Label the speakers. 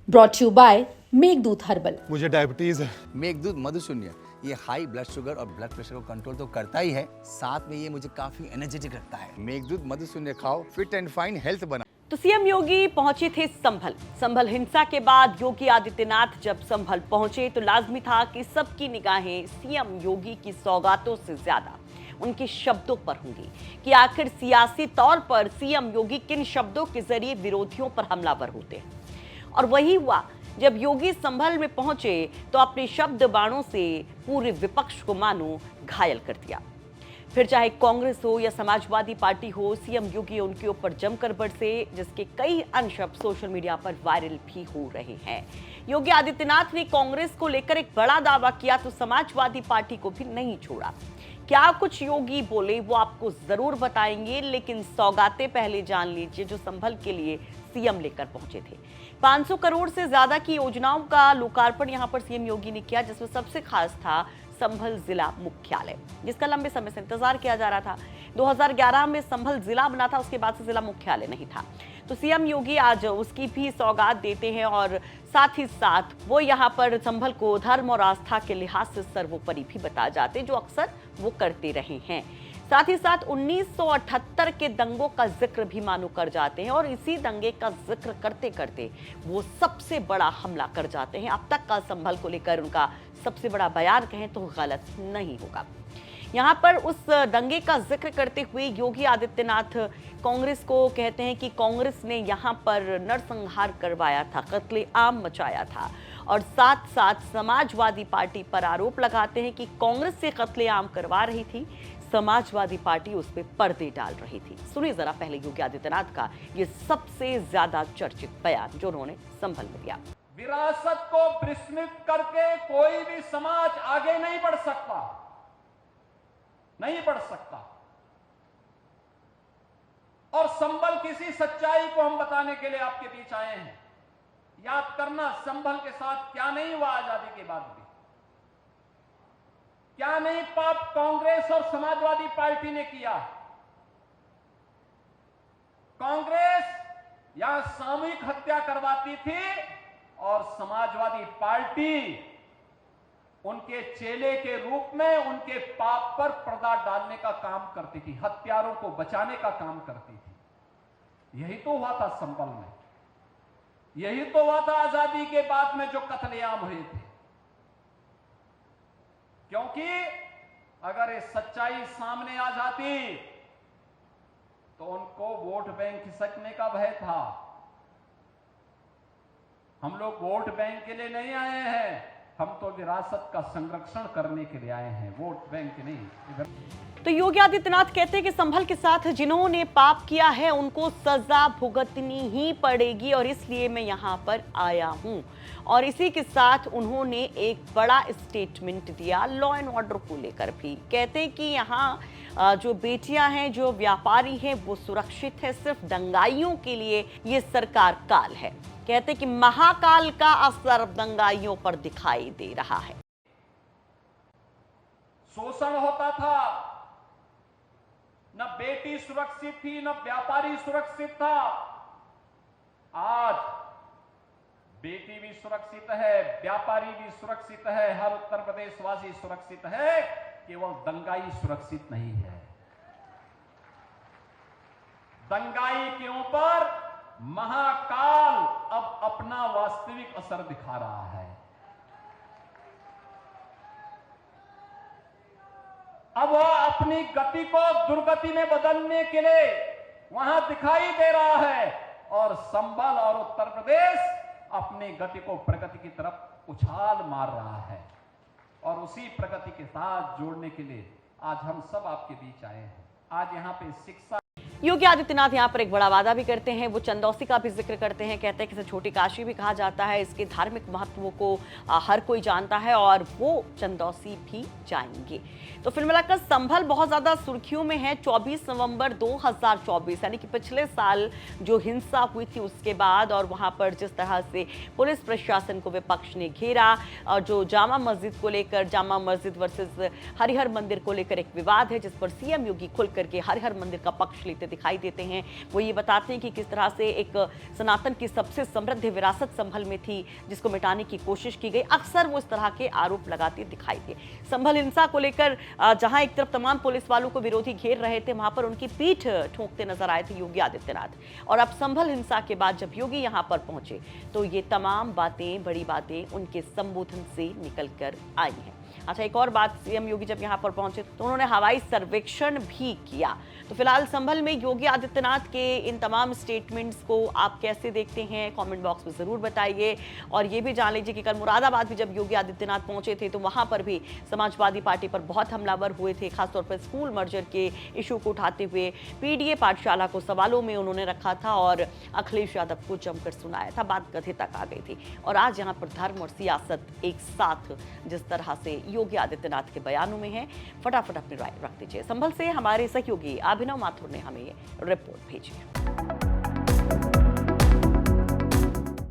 Speaker 1: Brought you by Meghdoot herbal.
Speaker 2: मुझे diabetes है।
Speaker 3: मेघदूत मधुशून्य ये हाई ब्लड शुगर और ब्लड प्रेशर को कंट्रोल तो करता ही है, साथ में ये मुझे काफी एनर्जेटिक रखता है। मेघदूत मधुशून्य खाओ, फिट एंड फाइन हेल्थ बना।
Speaker 4: तो सीएम योगी पहुंचे थे संभल हिंसा के बाद योगी आदित्यनाथ जब संभल पहुंचे तो लाजमी था कि सबकी निगाहें सीएम योगी की सौगातों से ज्यादा उनके शब्दों पर होंगी कि आखिर सियासी तौर पर सीएम योगी किन शब्दों के जरिए विरोधियों पर हमलावर होते हैं। और वही हुआ, जब योगी संभल में पहुंचे तो अपने शब्द बाणों से पूरे विपक्ष को मानो घायल कर दिया। फिर चाहे कांग्रेस हो या समाजवादी पार्टी हो, सीएम योगी उनके ऊपर जमकर बरसे, जिसके कई अंश अब सोशल मीडिया पर वायरल भी हो रहे हैं। योगी आदित्यनाथ ने कांग्रेस को लेकर एक बड़ा दावा किया तो समाजवादी पार्टी को भी नहीं छोड़ा। क्या कुछ योगी बोले वो आपको जरूर बताएंगे, लेकिन सौगातें पहले जान लीजिए जो संभल के लिए सीएम लेकर पहुंचे थे। 500 करोड़ से ज्यादा की योजनाओं का लोकार्पण यहां पर सीएम योगी ने किया, जिसमें सबसे खास था संभल जिला मुख्यालय, जिसका लंबे समय से इंतजार किया जा रहा था। 2011 में संभल जिला बना था, उसके बाद से जिला मुख्यालय नहीं था। तो सीएम योगी आज उसकी भी सौगात देते हैं और साथ ही साथ वो यहाँ पर संभल को धर्म और आस्था के लिहाज से सर्वोपरि भी बता जाते हैं, जो अक्सर वो करते रहे हैं। साथ ही साथ 1978 के दंगों का जिक्र भी मानो कर जाते हैं और इसी दंगे का जिक्र करते करते वो सबसे बड़ा हमला कर जाते हैं। अब तक का संभल को लेकर उनका सबसे बड़ा बयान कहें तो गलत नहीं होगा। यहाँ पर उस दंगे का जिक्र करते हुए योगी आदित्यनाथ कांग्रेस को कहते हैं कि कांग्रेस ने यहाँ पर नरसंहार करवाया था, कत्लेआम मचाया था, और साथ साथ समाजवादी पार्टी पर आरोप लगाते हैं कि कांग्रेस से कत्लेआम करवा रही थी, समाजवादी पार्टी उस पर पर्दे डाल रही थी। सुनिए जरा पहले योगी आदित्यनाथ का ये सबसे ज्यादा चर्चित बयान जो उन्होंने संभल में दिया।
Speaker 5: विरासत को विस्मृत करके कोई भी समाज आगे नहीं बढ़ सकता, नहीं बढ़ सकता। और संभल किसी सच्चाई को हम बताने के लिए आपके बीच आए हैं। याद करना संभल के साथ क्या नहीं हुआ आजादी के बाद भी, क्या नहीं पाप कांग्रेस और समाजवादी पार्टी ने किया। कांग्रेस यहां सामूहिक हत्या करवाती थी और समाजवादी पार्टी उनके चेले के रूप में उनके पाप पर पर्दा डालने का काम करती थी, हत्यारों को बचाने का काम करती थी। यही तो हुआ था संभल में, यही तो हुआ था आजादी के बाद में जो कत्लेआम हुए थे। क्योंकि अगर ये सच्चाई सामने आ जाती तो उनको वोट बैंक खिसकने का भय था। हम लोग वोट बैंक के लिए नहीं आए हैं, हम तो विरासत का संरक्षण करने के लिए आए हैं, वोट बैंक नहीं।
Speaker 4: तो योगी आदित्यनाथ कहते हैं कि संभल के साथ जिन्होंने पाप किया है उनको सजा भुगतनी ही पड़ेगी और इसलिए मैं यहाँ पर आया हूँ। और इसी के साथ उन्होंने एक बड़ा स्टेटमेंट दिया लॉ एंड ऑर्डर को लेकर भी। कहते हैं कि यहाँ जो बेटियां हैं, जो व्यापारी हैं, वो सुरक्षित है, सिर्फ दंगाइयों के लिए ये सरकार काल है। कहते हैं कि महाकाल का असर दंगाइयों पर दिखाई दे रहा है।
Speaker 5: शोषण होता था, न बेटी सुरक्षित थी, न व्यापारी सुरक्षित था। आज बेटी भी सुरक्षित है, व्यापारी भी सुरक्षित है, हर उत्तर प्रदेश वासी सुरक्षित है, केवल दंगाई सुरक्षित नहीं है। दंगाई के ऊपर महाकाल अब अपना वास्तविक असर दिखा रहा है। अब वह अपनी गति को दुर्गति में बदलने के लिए वहां दिखाई दे रहा है और संभल और उत्तर प्रदेश अपनी गति को प्रगति की तरफ उछाल मार रहा है। और उसी प्रगति के साथ जोड़ने के लिए आज हम सब आपके बीच आए हैं। आज यहाँ पे शिक्षा।
Speaker 4: योगी आदित्यनाथ यहाँ पर एक बड़ा वादा भी करते हैं, वो चंदौसी का भी जिक्र करते हैं। कहते हैं कि इसे छोटी काशी भी कहा जाता है, इसके धार्मिक महत्व को हर कोई जानता है और वो चंदौसी भी जाएंगे। तो फिर मिलाकर संभल बहुत ज्यादा सुर्खियों में है। 24 नवंबर 2024 यानी कि पिछले साल जो हिंसा हुई थी उसके बाद, और वहां पर जिस तरह से पुलिस प्रशासन को विपक्ष ने घेरा, और जो जामा मस्जिद को लेकर, जामा मस्जिद वर्सेस हरिहर मंदिर को लेकर एक विवाद है, जिस पर सीएम योगी खुल करके हरिहर मंदिर का पक्ष लेते दिखाई देते हैं। वो ये बताते हैं कि किस तरह से एक सनातन की सबसे समृद्ध विरासत संभल में थी, जिसको मिटाने की कोशिश की गई। अक्सर वो इस तरह के आरोप लगाते दिखाई दिए। संभल हिंसा को लेकर जहां एक तरफ तमाम पुलिस वालों को विरोधी घेर रहे थे, वहां पर उनकी पीठ ठोंकते नजर आए थे योगी आदित्यनाथ। और अब संभल हिंसा के बाद जब योगी यहां पर पहुंचे तो ये तमाम बातें, बड़ी बातें उनके संबोधन से निकल कर आई हैं। अच्छा, एक और बात, सीएम योगी जब यहां पर पहुंचे तो उन्होंने हवाई सर्वेक्षण भी किया। तो फिलहाल संभल में योगी आदित्यनाथ के इन तमाम स्टेटमेंट्स को आप कैसे देखते हैं, कमेंट बॉक्स में जरूर बताइए। और ये भी जान लीजिए कि कल मुरादाबाद भी जब योगी आदित्यनाथ पहुंचे थे तो वहां पर भी समाजवादी पार्टी पर बहुत हमलावर हुए थे, खासतौर पर स्कूल मर्जर के इशू को उठाते हुए पीडीए पाठशाला को सवालों में उन्होंने रखा था और अखिलेश यादव को जमकर सुनाया था। बात गधे तक आ गई थी। और आज यहाँ पर धर्म और सियासत एक साथ जिस तरह से योगी आदित्यनाथ के बयानों में है, फटाफट अपनी राय रख दीजिए। संभल से हमारे सहयोगी अभिनव माथुर ने हमें ये रिपोर्ट भेजी है।